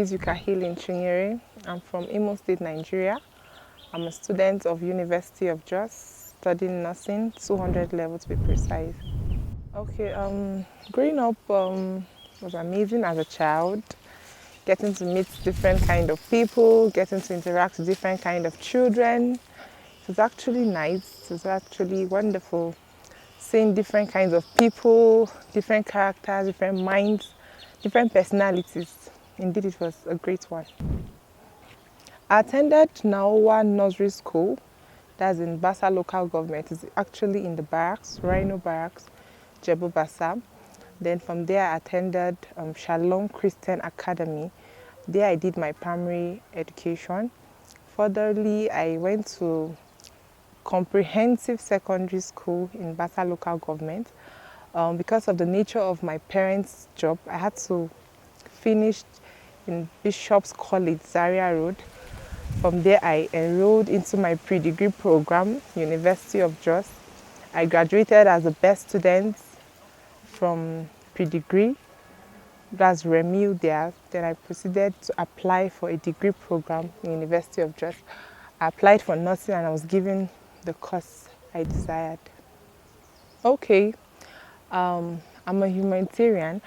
Eziuka in Chinyere. I'm from Imo State, Nigeria. I'm a student of University of Jos, studying nursing, 200 level to be precise. Okay, growing up was amazing as a child. Getting to meet different kind of people, getting to interact with different kind of children. It was actually nice. It was actually wonderful. Seeing different kinds of people, different characters, different minds, different personalities. Indeed, it was a great one. I attended Naowa Nursery School, that's in Basa local government. It's actually in the barracks, Rhino Barracks, Jebu Basa. Then from there I attended Shalom Christian Academy. There I did my primary education. Furtherly, I went to comprehensive secondary school in Basa local government. Because of the nature of my parents' job, I had to finish in Bishop's College, Zaria Road. From there, I enrolled into my pre-degree program, University of Jos. I graduated as the best student from pre-degree. That's Remu there. Then I proceeded to apply for a degree program in University of Jos. I applied for nursing and I was given the course I desired. Okay, I'm a humanitarian.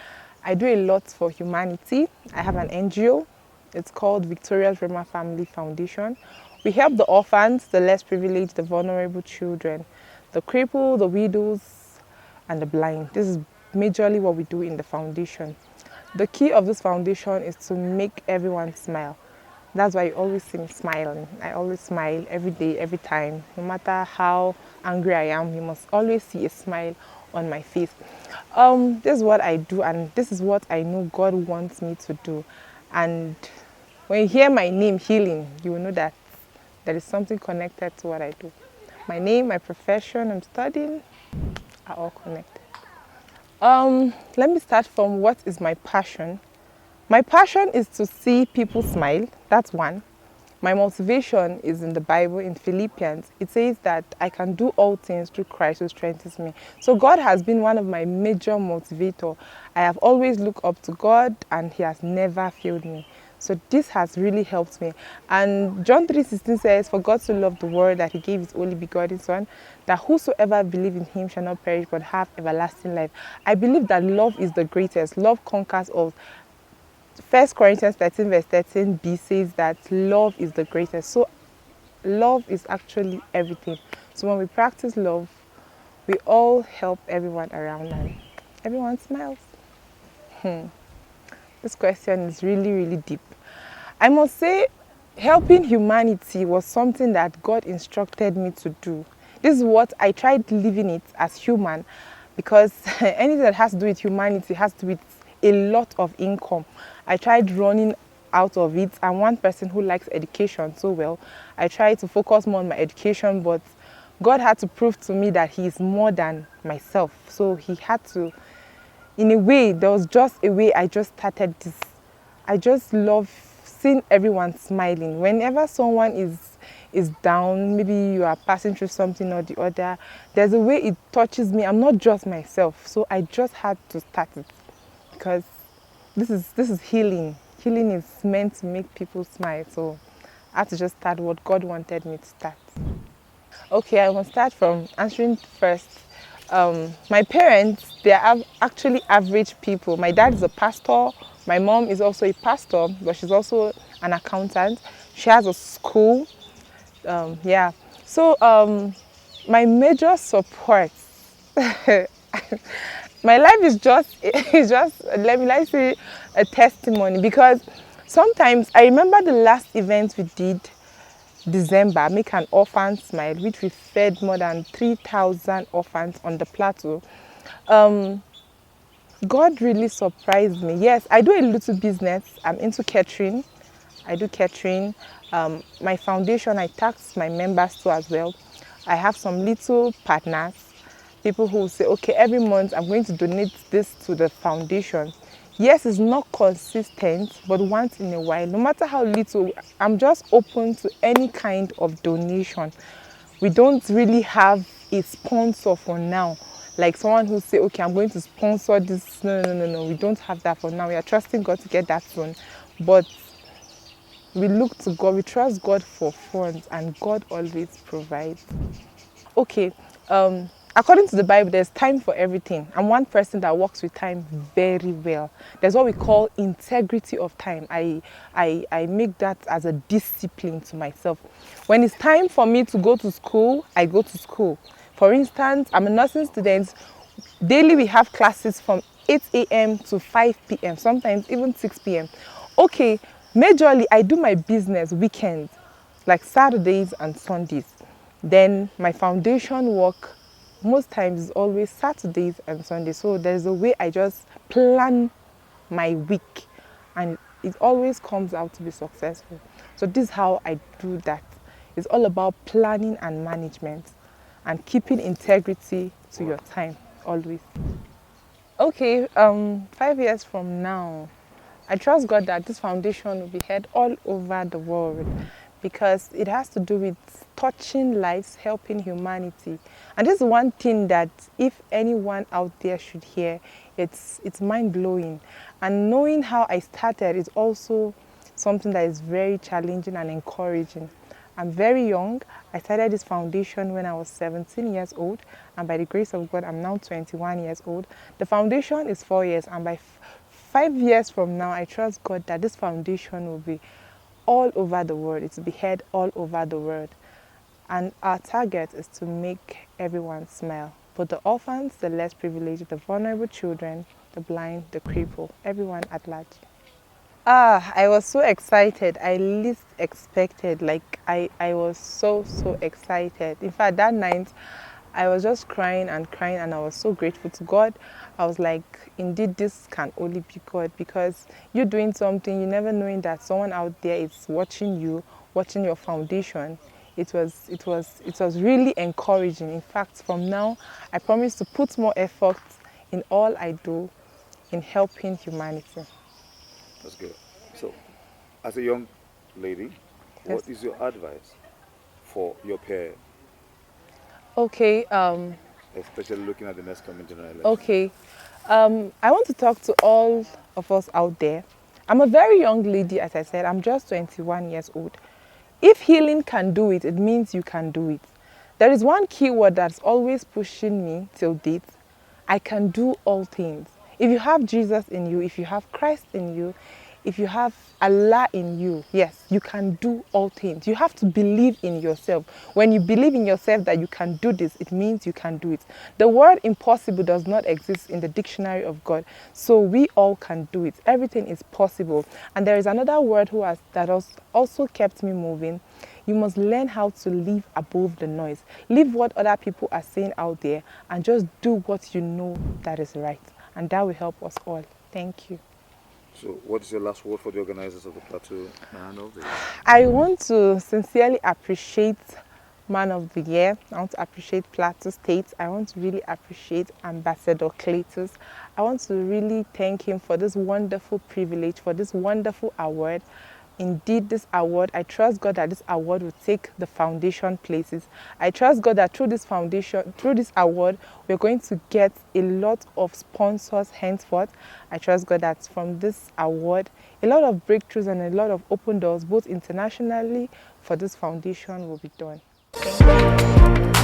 I do a lot for humanity. I have an NGO. It's called Victoria's Rema Family Foundation. We help the orphans, the less privileged, the vulnerable children, the crippled, the widows, and the blind. This is majorly what we do in the foundation. The key of this foundation is to make everyone smile. That's why you always see me smiling. I always smile every day, every time. No matter how angry I am, you must always see a smile on my face. This is what I do, and this is what I know God wants me to do. And when you hear my name, Healing, you will know that there is something connected to what I do. My name, my profession, I'm studying are all connected. Let me start from what is my passion. My passion is to see people smile. That's one. My motivation is in the Bible, in Philippians. It says that I can do all things through Christ who strengthens me. So God has been one of my major motivators. I have always looked up to God and He has never failed me. So this has really helped me. And John 3:16 says, "For God so loved the world that He gave His only begotten Son, that whosoever believes in Him shall not perish but have everlasting life." I believe that love is the greatest. Love conquers all. 1 Corinthians 13 verse 13b says that love is the greatest. So love is actually everything. So when we practice love, we all help everyone around and everyone smiles. This question is really, really deep. I must say, helping humanity was something that God instructed me to do. This is what I tried living it as human, because anything that has to do with humanity has to do with a lot of income. I tried running out of it. I'm one person who likes education so well. I tried to focus more on my education, but God had to prove to me that He is more than myself. So He had to, in a way, there was just a way I just started this. I just love seeing everyone smiling. Whenever someone is down, maybe you are passing through something or the other, there's a way it touches me. I'm not just myself. So I just had to start it, because this is healing. Healing is meant to make people smile. So I had to just start what God wanted me to start. Okay, I will start from answering first. My parents, they are actually average people. My dad is a pastor. My mom is also a pastor, but she's also an accountant. She has a school. Yeah. So my major support. My life is just let me say a testimony, because sometimes I remember the last event we did, December, Make an Orphan Smile, which we fed more than 3,000 orphans on the plateau. God really surprised me. Yes, I do a little business. I'm into catering. I do catering. My foundation, I tax my members to as well. I have some little partners, people who say, okay, every month I'm going to donate this to the foundation. Yes, it's not consistent, but once in a while, no matter how little, I'm just open to any kind of donation. We don't really have a sponsor for now. Like someone who say, okay, I'm going to sponsor this. No. We don't have that for now. We are trusting God to get that soon. But we look to God, we trust God for funds, and God always provides. Okay, according to the Bible, there's time for everything. I'm one person that works with time very well. There's what we call integrity of time. I make that as a discipline to myself. When it's time for me to go to school, I go to school. For instance, I'm a nursing student. Daily we have classes from 8 a.m. to 5 p.m., sometimes even 6 p.m. Okay, majorly I do my business weekends, like Saturdays and Sundays. Then my foundation work most times is always Saturdays and Sundays. So there's a way I just plan my week, and it always comes out to be successful. So this is how I do that. It's all about planning and management and keeping integrity to your time always. Okay, 5 years from now, I trust God that this foundation will be heard all over the world, because it has to do with touching lives, helping humanity. And this is one thing that if anyone out there should hear, it's mind-blowing. And knowing how I started is also something that is very challenging and encouraging. I'm very young. I started this foundation when I was 17 years old, and by the grace of God, I'm now 21 years old. The foundation is 4 years, and by 5 years from now, I trust God that this foundation will be all over the world. It will be heard all over the world. And our target is to make everyone smile. But the orphans, the less privileged, the vulnerable children, the blind, the crippled, everyone at large. I was so excited. I least expected. Like I was so excited. In fact, that night I was just crying, and I was so grateful to God. I was like, indeed, this can only be God, because you're doing something, you never knowing that someone out there is watching you, watching your foundation. It was really encouraging. In fact, from now, I promise to put more effort in all I do in helping humanity. That's good. So, as a young lady, Yes. what is your advice for your peer, Okay, especially looking at the next coming general election? okay. I want to talk to all of us out there. I'm a very young lady, as I said. I'm just 21 years old. If healing can do it, it means you can do it. There is one key word that's always pushing me till date. I can do all things. If you have Jesus in you, if you have Christ in you, if you have Allah in you, yes, you can do all things. You have to believe in yourself. When you believe in yourself that you can do this, it means you can do it. The word impossible does not exist in the dictionary of God. So we all can do it. Everything is possible. And there is another word that has also kept me moving. You must learn how to live above the noise. Leave what other people are saying out there and just do what you know that is right. And that will help us all. Thank you. So, what is your last word for the organizers of the Plateau Man of the Year? I want to sincerely appreciate Man of the Year. I want to appreciate Plateau State. I want to really appreciate Ambassador Cletus. I want to really thank him for this wonderful privilege, for this wonderful award. Indeed, this award, I trust God that this award will take the foundation places. I trust God that through this foundation, through this award, we're going to get a lot of sponsors henceforth. I trust God that from this award, a lot of breakthroughs and a lot of open doors, both internationally, for this foundation will be done. Thank you.